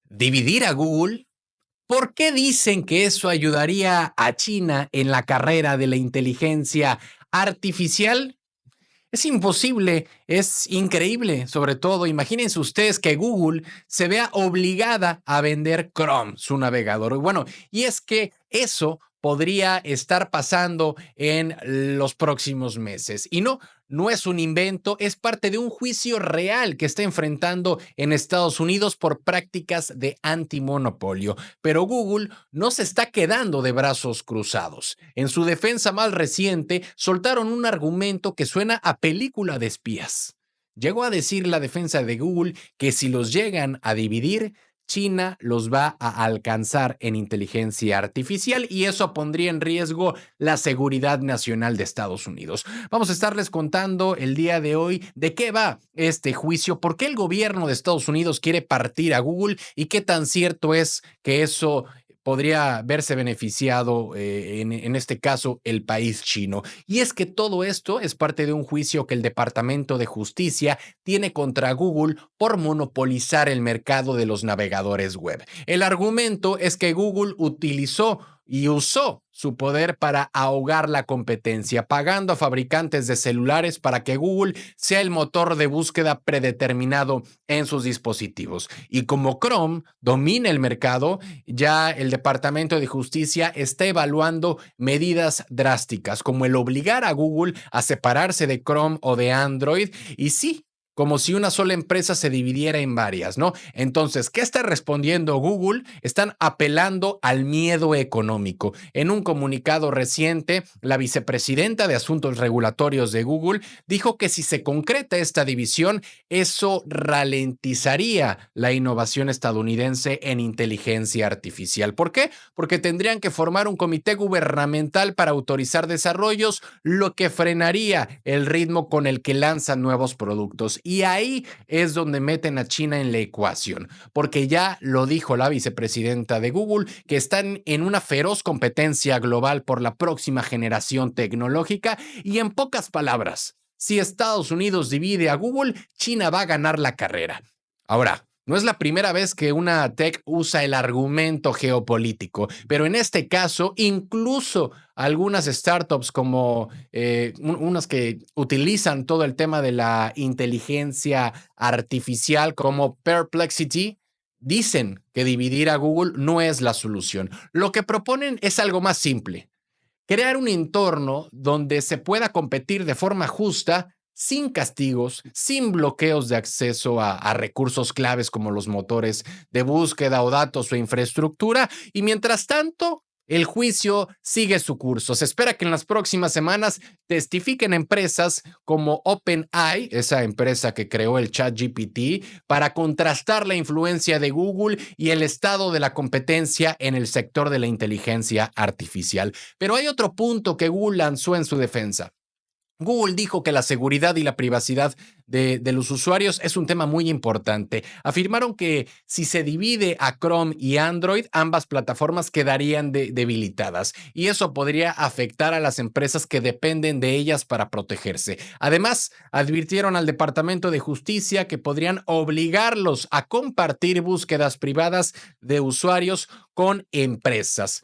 ¿Dividir a Google? ¿Por qué dicen que eso ayudaría a China en la carrera de la inteligencia artificial? Es imposible, es increíble, sobre todo, imagínense ustedes que Google se vea obligada a vender Chrome, su navegador. Bueno, y es que eso podría estar pasando en los próximos meses. Y no, no es un invento, es parte de un juicio real que está enfrentando en Estados Unidos por prácticas de antimonopolio. Pero Google no se está quedando de brazos cruzados. En su defensa más reciente, soltaron un argumento que suena a película de espías. Llegó a decir la defensa de Google que si los llegan a dividir, China los va a alcanzar en inteligencia artificial y eso pondría en riesgo la seguridad nacional de Estados Unidos. Vamos a estarles contando el día de hoy de qué va este juicio, por qué el gobierno de Estados Unidos quiere partir a Google y qué tan cierto es que eso podría verse beneficiado en este caso el país chino. Y es que todo esto es parte de un juicio que el Departamento de Justicia tiene contra Google por monopolizar el mercado de los navegadores web. El argumento es que Google utilizó y usó su poder para ahogar la competencia, pagando a fabricantes de celulares para que Google sea el motor de búsqueda predeterminado en sus dispositivos. Y como Chrome domina el mercado, ya el Departamento de Justicia está evaluando medidas drásticas, como el obligar a Google a separarse de Chrome o de Android. Y sí, como si una sola empresa se dividiera en varias, ¿no? Entonces, ¿qué está respondiendo Google? Están apelando al miedo económico. En un comunicado reciente, la vicepresidenta de Asuntos Regulatorios de Google dijo que si se concreta esta división, eso ralentizaría la innovación estadounidense en inteligencia artificial. ¿Por qué? Porque tendrían que formar un comité gubernamental para autorizar desarrollos, lo que frenaría el ritmo con el que lanzan nuevos productos. Y ahí es donde meten a China en la ecuación, porque ya lo dijo la vicepresidenta de Google, que están en una feroz competencia global por la próxima generación tecnológica y en pocas palabras, si Estados Unidos divide a Google, China va a ganar la carrera. Ahora, no es la primera vez que una tech usa el argumento geopolítico, pero en este caso, incluso algunas startups como unas que utilizan todo el tema de la inteligencia artificial como Perplexity, dicen que dividir a Google no es la solución. Lo que proponen es algo más simple: crear un entorno donde se pueda competir de forma justa, sin castigos, sin bloqueos de acceso a recursos claves como los motores de búsqueda o datos o infraestructura. Y mientras tanto, el juicio sigue su curso. Se espera que en las próximas semanas testifiquen empresas como OpenAI, esa empresa que creó el ChatGPT, para contrastar la influencia de Google y el estado de la competencia en el sector de la inteligencia artificial. Pero hay otro punto que Google lanzó en su defensa. Google dijo que la seguridad y la privacidad de los usuarios es un tema muy importante. Afirmaron que si se divide a Chrome y Android, ambas plataformas quedarían debilitadas y eso podría afectar a las empresas que dependen de ellas para protegerse. Además, advirtieron al Departamento de Justicia que podrían obligarlos a compartir búsquedas privadas de usuarios con empresas.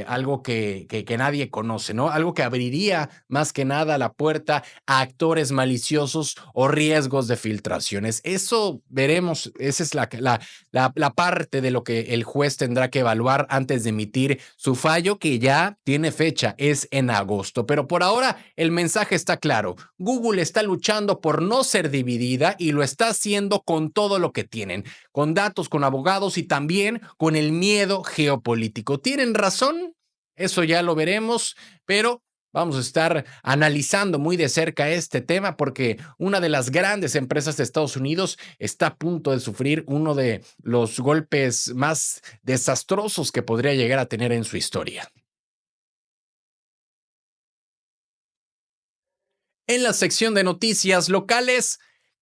Algo que nadie conoce, ¿no? Algo que abriría más que nada la puerta a actores maliciosos o riesgos de filtraciones. Eso veremos, esa es la parte de lo que el juez tendrá que evaluar antes de emitir su fallo, que ya tiene fecha, es en agosto. Pero por ahora el mensaje está claro: Google está luchando por no ser dividida y lo está haciendo con todo lo que tienen, con datos, con abogados y también con el miedo geopolítico. ¿Tienen razón? Eso ya lo veremos, pero vamos a estar analizando muy de cerca este tema porque una de las grandes empresas de Estados Unidos está a punto de sufrir uno de los golpes más desastrosos que podría llegar a tener en su historia. En la sección de noticias locales,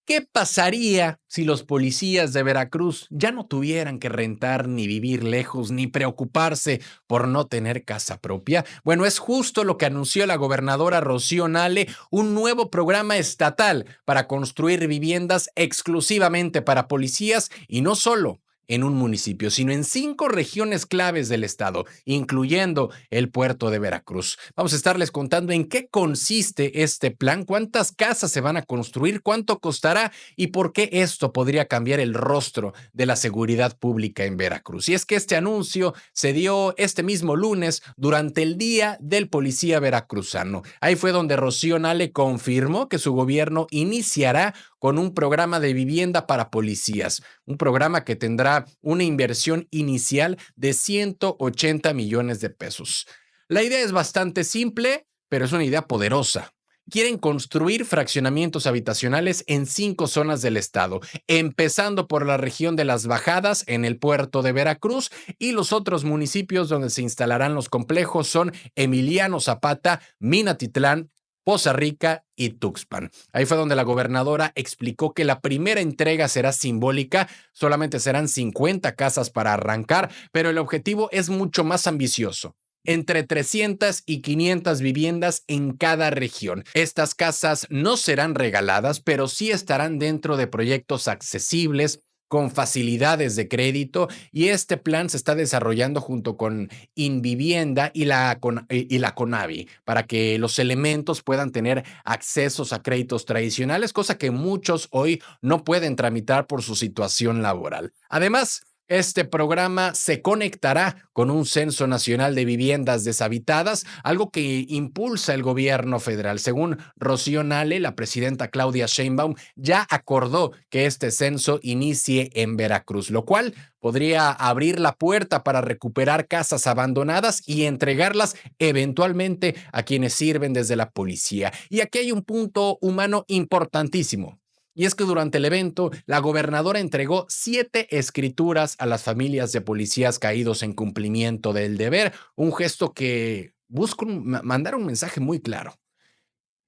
¿qué pasaría si los policías de Veracruz ya no tuvieran que rentar ni vivir lejos ni preocuparse por no tener casa propia? Bueno, es justo lo que anunció la gobernadora Rocío Nale, un nuevo programa estatal para construir viviendas exclusivamente para policías y no solo en un municipio, sino en 5 regiones claves del estado, incluyendo el puerto de Veracruz. Vamos a estarles contando en qué consiste este plan, cuántas casas se van a construir, cuánto costará y por qué esto podría cambiar el rostro de la seguridad pública en Veracruz. Y es que este anuncio se dio este mismo lunes durante el Día del Policía Veracruzano. Ahí fue donde Rocío Nale confirmó que su gobierno iniciará con un programa de vivienda para policías, un programa que tendrá una inversión inicial de 180 millones de pesos. La idea es bastante simple, pero es una idea poderosa. Quieren construir fraccionamientos habitacionales en 5 zonas del estado, empezando por la región de Las Bajadas en el puerto de Veracruz, y los otros municipios donde se instalarán los complejos son Emiliano Zapata, Minatitlán, Poza Rica y Tuxpan. Ahí fue donde la gobernadora explicó que la primera entrega será simbólica, solamente serán 50 casas para arrancar, pero el objetivo es mucho más ambicioso: entre 300 y 500 viviendas en cada región. Estas casas no serán regaladas, pero sí estarán dentro de proyectos accesibles, con facilidades de crédito, y este plan se está desarrollando junto con Invivienda y la Conavi para que los elementos puedan tener accesos a créditos tradicionales, cosa que muchos hoy no pueden tramitar por su situación laboral. Además, este programa se conectará con un censo nacional de viviendas deshabitadas, algo que impulsa el gobierno federal. Según Rocío Nale, la presidenta Claudia Sheinbaum ya acordó que este censo inicie en Veracruz, lo cual podría abrir la puerta para recuperar casas abandonadas y entregarlas eventualmente a quienes sirven desde la policía. Y aquí hay un punto humano importantísimo. Y es que durante el evento, la gobernadora entregó 7 escrituras a las familias de policías caídos en cumplimiento del deber, un gesto que busca mandar un mensaje muy claro: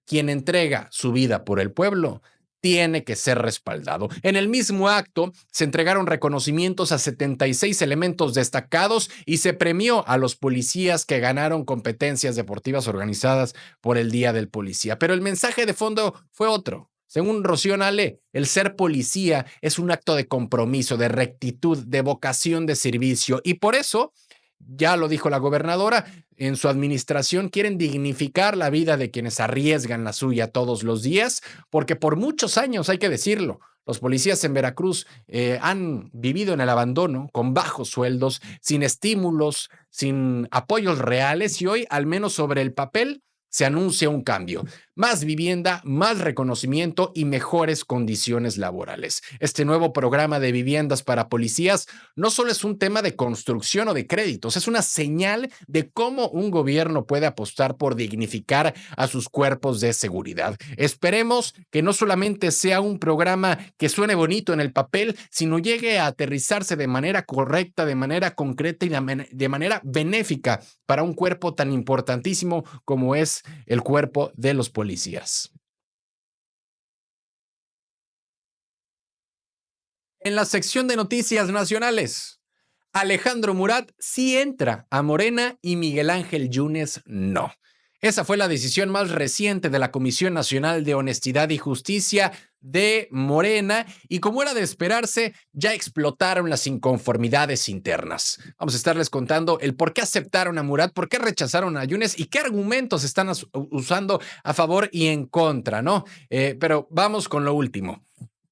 quien entrega su vida por el pueblo tiene que ser respaldado. En el mismo acto, se entregaron reconocimientos a 76 elementos destacados y se premió a los policías que ganaron competencias deportivas organizadas por el Día del Policía. Pero el mensaje de fondo fue otro. Según Rocío Nale, el ser policía es un acto de compromiso, de rectitud, de vocación de servicio, y por eso, ya lo dijo la gobernadora, en su administración quieren dignificar la vida de quienes arriesgan la suya todos los días, porque por muchos años, hay que decirlo, los policías en Veracruz han vivido en el abandono, con bajos sueldos, sin estímulos, sin apoyos reales, y hoy, al menos sobre el papel, se anuncia un cambio: más vivienda, más reconocimiento y mejores condiciones laborales. Este nuevo programa de viviendas para policías no solo es un tema de construcción o de créditos, es una señal de cómo un gobierno puede apostar por dignificar a sus cuerpos de seguridad. Esperemos que no solamente sea un programa que suene bonito en el papel, sino llegue a aterrizarse de manera correcta, de manera concreta y de manera benéfica para un cuerpo tan importantísimo como es el cuerpo de los policías. En la sección de noticias nacionales, Alejandro Murat sí entra a Morena y Miguel Ángel Yunes no. Esa fue la decisión más reciente de la Comisión Nacional de Honestidad y Justicia de Morena, y como era de esperarse, ya explotaron las inconformidades internas. Vamos a estarles contando el por qué aceptaron a Murat, por qué rechazaron a Yunes y qué argumentos están usando a favor y en contra, ¿no? Pero vamos con lo último.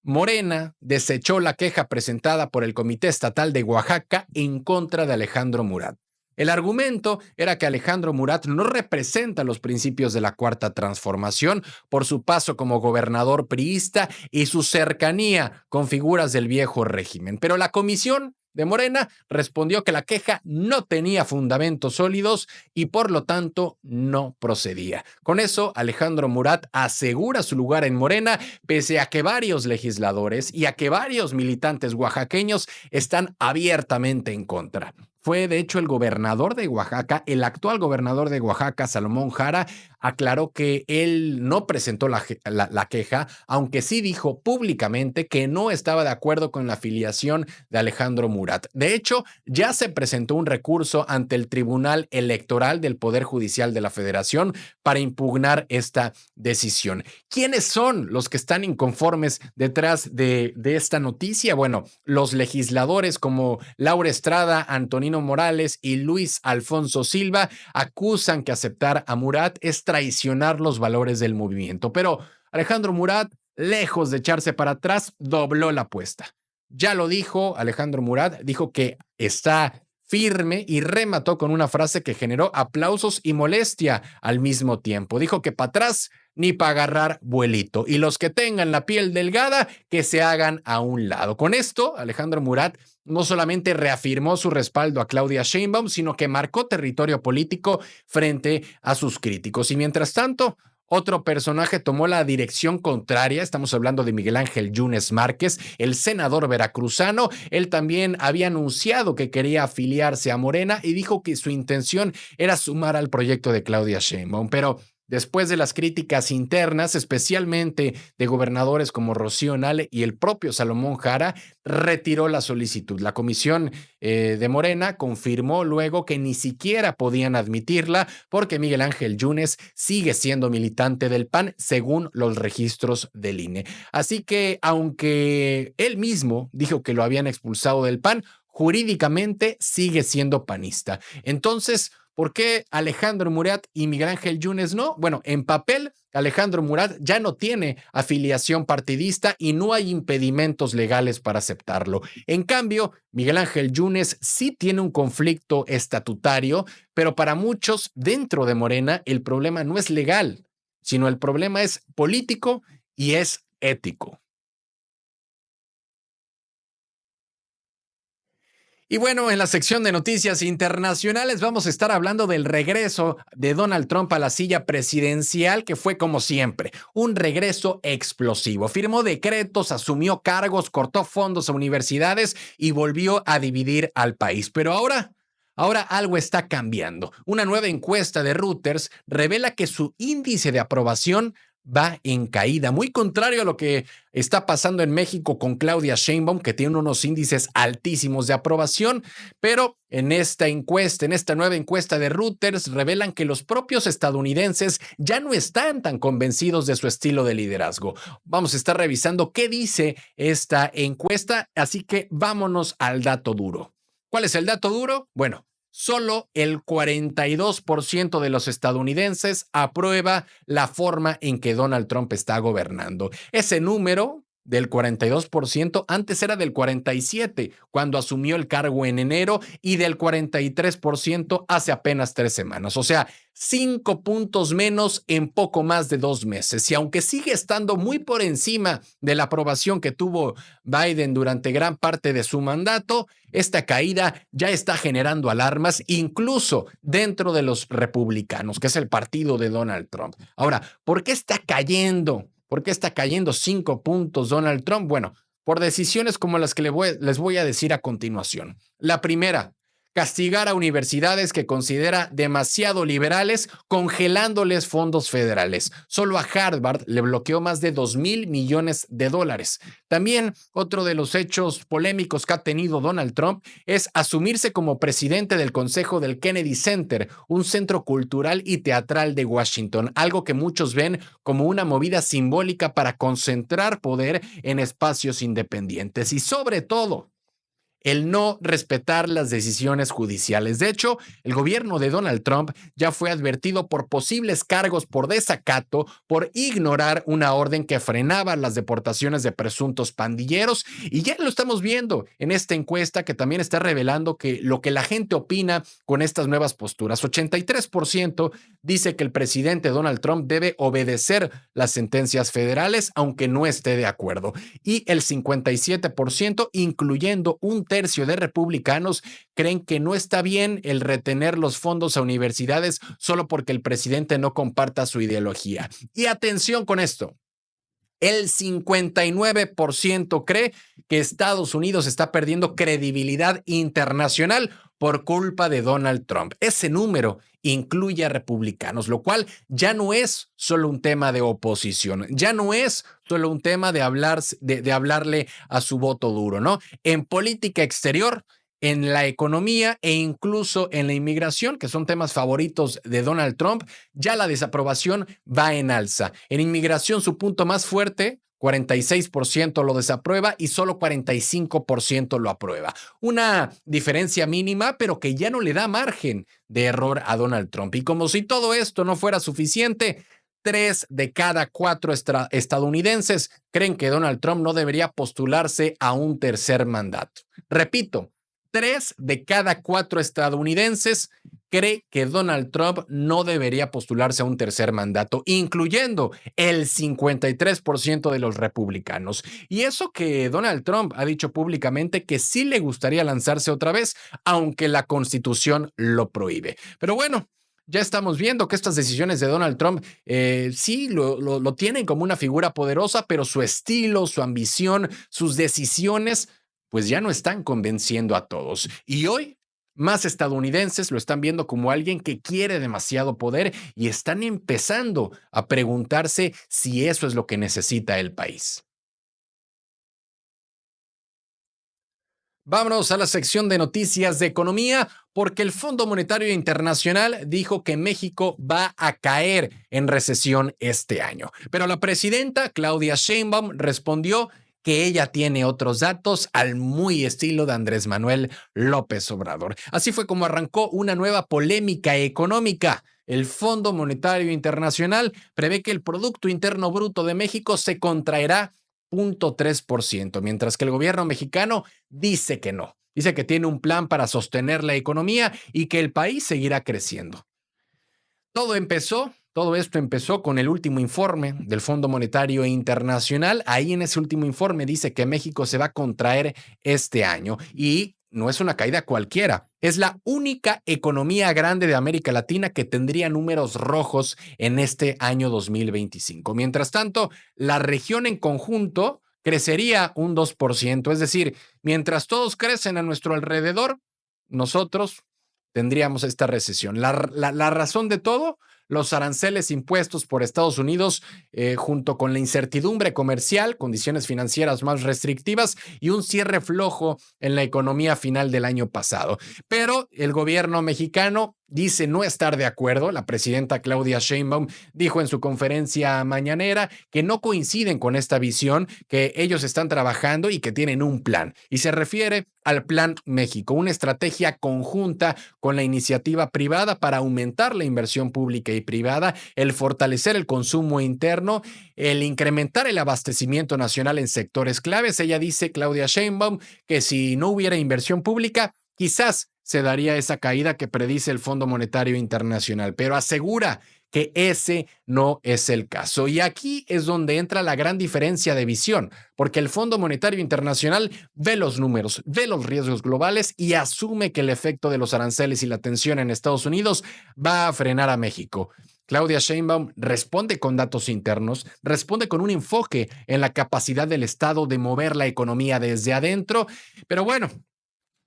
Morena desechó la queja presentada por el Comité Estatal de Oaxaca en contra de Alejandro Murat. El argumento era que Alejandro Murat no representa los principios de la Cuarta Transformación por su paso como gobernador priista y su cercanía con figuras del viejo régimen. Pero la comisión de Morena respondió que la queja no tenía fundamentos sólidos y por lo tanto no procedía. Con eso, Alejandro Murat asegura su lugar en Morena, pese a que varios legisladores y a que varios militantes oaxaqueños están abiertamente en contra. fue de hecho el gobernador de Oaxaca, el actual gobernador de Oaxaca, Salomón Jara, aclaró que él no presentó la queja, aunque sí dijo públicamente que no estaba de acuerdo con la afiliación de Alejandro Murat. De hecho, ya se presentó un recurso ante el Tribunal Electoral del Poder Judicial de la Federación para impugnar esta decisión. ¿Quiénes son los que están inconformes detrás de esta noticia? Bueno, los legisladores como Laura Estrada, Antonino Morales y Luis Alfonso Silva acusan que aceptar a Murat es traicionar los valores del movimiento. Pero Alejandro Murat, lejos de echarse para atrás, dobló la apuesta. Ya lo dijo Alejandro Murat, dijo que está firme y remató con una frase que generó aplausos y molestia al mismo tiempo. Dijo que para atrás ni para agarrar vuelito, y los que tengan la piel delgada que se hagan a un lado. Con esto, Alejandro Murat no solamente reafirmó su respaldo a Claudia Sheinbaum, sino que marcó territorio político frente a sus críticos. Y mientras tanto, otro personaje tomó la dirección contraria. Estamos hablando de Miguel Ángel Yunes Márquez, el senador veracruzano. Él también había anunciado que quería afiliarse a Morena y dijo que su intención era sumar al proyecto de Claudia Sheinbaum. Pero después de las críticas internas, especialmente de gobernadores como Rocío Nale y el propio Salomón Jara, retiró la solicitud. La comisión de Morena confirmó luego que ni siquiera podían admitirla porque Miguel Ángel Yunes sigue siendo militante del PAN según los registros del INE. Así que, aunque él mismo dijo que lo habían expulsado del PAN, jurídicamente sigue siendo panista. Entonces, ¿por qué Alejandro Murat y Miguel Ángel Yunes no? Bueno, en papel, Alejandro Murat ya no tiene afiliación partidista y no hay impedimentos legales para aceptarlo. En cambio, Miguel Ángel Yunes sí tiene un conflicto estatutario, pero para muchos dentro de Morena el problema no es legal, sino el problema es político y es ético. Y bueno, en la sección de noticias internacionales vamos a estar hablando del regreso de Donald Trump a la silla presidencial, que fue como siempre, un regreso explosivo. Firmó decretos, asumió cargos, cortó fondos a universidades y volvió a dividir al país. Pero ahora algo está cambiando. Una nueva encuesta de Reuters revela que su índice de aprobación va en caída, muy contrario a lo que está pasando en México con Claudia Sheinbaum, que tiene unos índices altísimos de aprobación, pero en esta encuesta, en esta nueva encuesta de Reuters, revelan que los propios estadounidenses ya no están tan convencidos de su estilo de liderazgo. Vamos a estar revisando qué dice esta encuesta, así que vámonos al dato duro. ¿Cuál es el dato duro? Bueno, solo el 42% de los estadounidenses aprueba la forma en que Donald Trump está gobernando. Ese número del 42% antes era del 47% cuando asumió el cargo en enero y del 43% hace apenas 3 semanas. O sea, 5 puntos menos en poco más de 2 meses. Y aunque sigue estando muy por encima de la aprobación que tuvo Biden durante gran parte de su mandato, esta caída ya está generando alarmas incluso dentro de los republicanos, que es el partido de Donald Trump. Ahora, ¿por qué está cayendo? ¿Por qué está cayendo 5 puntos Donald Trump? Bueno, por decisiones como las que les voy a decir a continuación. La primera, castigar a universidades que considera demasiado liberales, congelándoles fondos federales. Solo a Harvard le bloqueó más de $2,000 millones. También otro de los hechos polémicos que ha tenido Donald Trump es asumirse como presidente del Consejo del Kennedy Center, un centro cultural y teatral de Washington, algo que muchos ven como una movida simbólica para concentrar poder en espacios independientes y sobre todo el no respetar las decisiones judiciales. De hecho, el gobierno de Donald Trump ya fue advertido por posibles cargos por desacato por ignorar una orden que frenaba las deportaciones de presuntos pandilleros, y ya lo estamos viendo en esta encuesta que también está revelando que lo que la gente opina con estas nuevas posturas. 83% dice que el presidente Donald Trump debe obedecer las sentencias federales aunque no esté de acuerdo, y el 57%, incluyendo un tercio de republicanos, creen que no está bien el retener los fondos a universidades solo porque el presidente no comparta su ideología. Y atención con esto. El 59% cree que Estados Unidos está perdiendo credibilidad internacional por culpa de Donald Trump. Ese número incluye a republicanos, lo cual ya no es solo un tema de oposición, ya no es solo un tema de hablarle a su voto duro, ¿no? En política exterior, en la economía e incluso en la inmigración, que son temas favoritos de Donald Trump, ya la desaprobación va en alza. En inmigración, su punto más fuerte, 46% lo desaprueba y solo 45% lo aprueba. Una diferencia mínima, pero que ya no le da margen de error a Donald Trump. Y como si todo esto no fuera suficiente, 3 de cada 4 estadounidenses creen que Donald Trump no debería postularse a un tercer mandato. Repito, 3 de cada 4 estadounidenses cree que Donald Trump no debería postularse a un tercer mandato, incluyendo el 53% de los republicanos. Y eso que Donald Trump ha dicho públicamente que sí le gustaría lanzarse otra vez, aunque la Constitución lo prohíbe. Pero bueno, ya estamos viendo que estas decisiones de Donald Trump sí lo tienen como una figura poderosa, pero su estilo, su ambición, sus decisiones pues ya no están convenciendo a todos. Y hoy, más estadounidenses lo están viendo como alguien que quiere demasiado poder y están empezando a preguntarse si eso es lo que necesita el país. Vámonos a la sección de noticias de economía, porque el Fondo Monetario Internacional dijo que México va a caer en recesión este año. Pero la presidenta Claudia Sheinbaum respondió que ella tiene otros datos al muy estilo de Andrés Manuel López Obrador. Así fue como arrancó una nueva polémica económica. El Fondo Monetario Internacional prevé que el Producto Interno Bruto de México se contraerá 0.3%, mientras que el gobierno mexicano dice que no. Dice que tiene un plan para sostener la economía y que el país seguirá creciendo. Todo esto empezó con el último informe del Fondo Monetario Internacional. Ahí en ese último informe dice que México se va a contraer este año y no es una caída cualquiera. Es la única economía grande de América Latina que tendría números rojos en este año 2025. Mientras tanto, la región en conjunto crecería un 2%. Es decir, mientras todos crecen a nuestro alrededor, nosotros tendríamos esta recesión. La razón de todo, los aranceles impuestos por Estados Unidos, junto con la incertidumbre comercial, condiciones financieras más restrictivas y un cierre flojo en la economía final del año pasado. Pero el gobierno mexicano dice no estar de acuerdo. La presidenta Claudia Sheinbaum dijo en su conferencia mañanera que no coinciden con esta visión, que ellos están trabajando y que tienen un plan. Y se refiere al Plan México, una estrategia conjunta con la iniciativa privada para aumentar la inversión pública y privada, el fortalecer el consumo interno, el incrementar el abastecimiento nacional en sectores claves. Ella dice, Claudia Sheinbaum, que si no hubiera inversión pública, quizás se daría esa caída que predice el Fondo Monetario Internacional, pero asegura que ese no es el caso. Y aquí es donde entra la gran diferencia de visión, porque el Fondo Monetario Internacional ve los números, ve los riesgos globales y asume que el efecto de los aranceles y la tensión en Estados Unidos va a frenar a México. Claudia Sheinbaum responde con datos internos, responde con un enfoque en la capacidad del Estado de mover la economía desde adentro, pero bueno,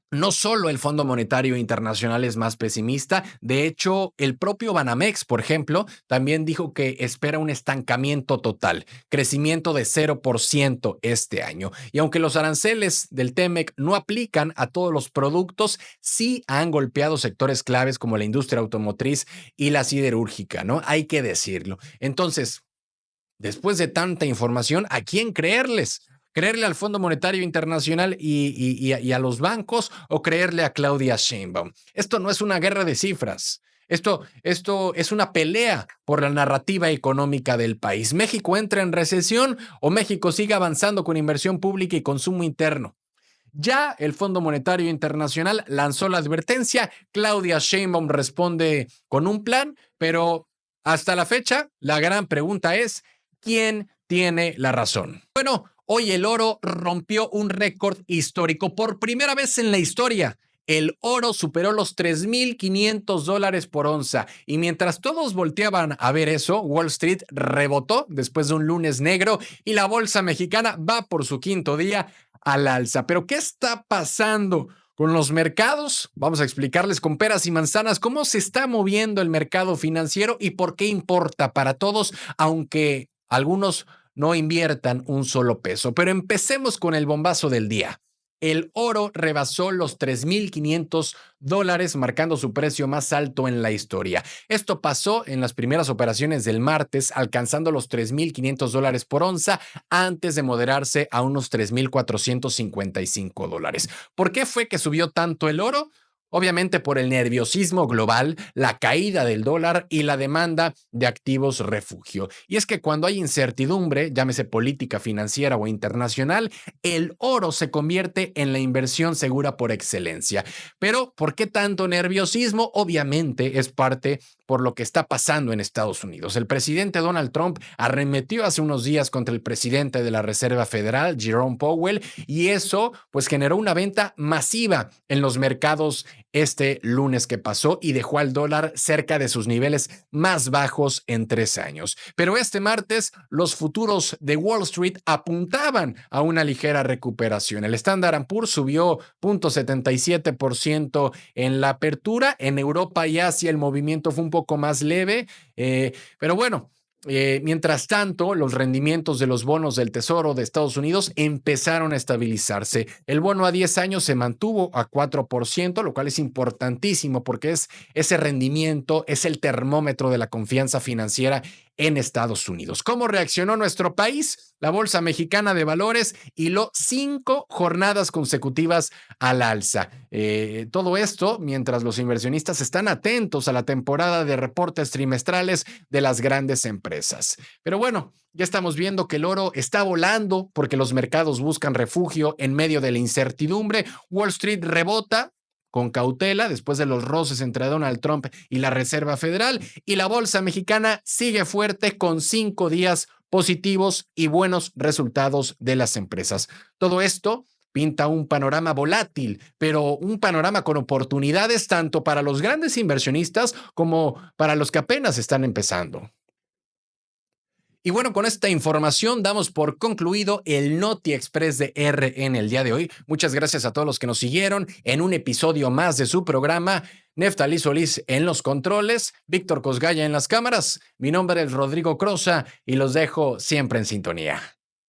no solo el Fondo Monetario Internacional es más pesimista, de hecho, el propio Banamex, por ejemplo, también dijo que espera un estancamiento total, crecimiento de 0% este año. Y aunque los aranceles del TEMEC no aplican a todos los productos, sí han golpeado sectores claves como la industria automotriz y la siderúrgica, ¿no? Hay que decirlo. Entonces, después de tanta información, ¿a quién creerles? ¿Creerle al Fondo Monetario Internacional y a los bancos o creerle a Claudia Sheinbaum? Esto no es una guerra de cifras. Esto es una pelea por la narrativa económica del país. ¿México entra en recesión o México sigue avanzando con inversión pública y consumo interno? Ya el Fondo Monetario Internacional lanzó la advertencia. Claudia Sheinbaum responde con un plan, pero hasta la fecha, la gran pregunta es, ¿quién tiene la razón? Bueno, hoy el oro rompió un récord histórico por primera vez en la historia. El oro superó los $3,500 por onza y mientras todos volteaban a ver eso, Wall Street rebotó después de un lunes negro y la bolsa mexicana va por su quinto día al alza. Pero ¿qué está pasando con los mercados? Vamos a explicarles con peras y manzanas cómo se está moviendo el mercado financiero y por qué importa para todos, aunque algunos no inviertan un solo peso. Pero empecemos con el bombazo del día. El oro rebasó los $3,500, marcando su precio más alto en la historia. Esto pasó en las primeras operaciones del martes, alcanzando los $3,500 por onza antes de moderarse a unos $3,455. ¿Por qué fue que subió tanto el oro? Obviamente por el nerviosismo global, la caída del dólar y la demanda de activos refugio. Y es que cuando hay incertidumbre, llámese política financiera o internacional, el oro se convierte en la inversión segura por excelencia. Pero, ¿por qué tanto nerviosismo? Obviamente es parte por lo que está pasando en Estados Unidos. El presidente Donald Trump arremetió hace unos días contra el presidente de la Reserva Federal, Jerome Powell, y eso pues generó una venta masiva en los mercados este lunes que pasó y dejó al dólar cerca de sus niveles más bajos en 3 años. Pero este martes los futuros de Wall Street apuntaban a una ligera recuperación. El Standard & Poor's subió 0.77% en la apertura. En Europa y Asia el movimiento fue un poco más leve, pero bueno. Mientras tanto, los rendimientos de los bonos del Tesoro de Estados Unidos empezaron a estabilizarse. El bono a 10 años se mantuvo a 4%, lo cual es importantísimo porque ese rendimiento es el termómetro de la confianza financiera en Estados Unidos. ¿Cómo reaccionó nuestro país? La Bolsa Mexicana de Valores hiló 5 jornadas consecutivas al alza. Todo esto mientras los inversionistas están atentos a la temporada de reportes trimestrales de las grandes empresas. Pero bueno, ya estamos viendo que el oro está volando porque los mercados buscan refugio en medio de la incertidumbre. Wall Street rebota con cautela después de los roces entre Donald Trump y la Reserva Federal, y la bolsa mexicana sigue fuerte con 5 días positivos y buenos resultados de las empresas. Todo esto pinta un panorama volátil, pero un panorama con oportunidades tanto para los grandes inversionistas como para los que apenas están empezando. Y bueno, con esta información damos por concluido el Noti Express de R en el día de hoy. Muchas gracias a todos los que nos siguieron en un episodio más de su programa. Neftalí Solís en los controles, Víctor Cosgaya en las cámaras. Mi nombre es Rodrigo Crosa y los dejo siempre en sintonía.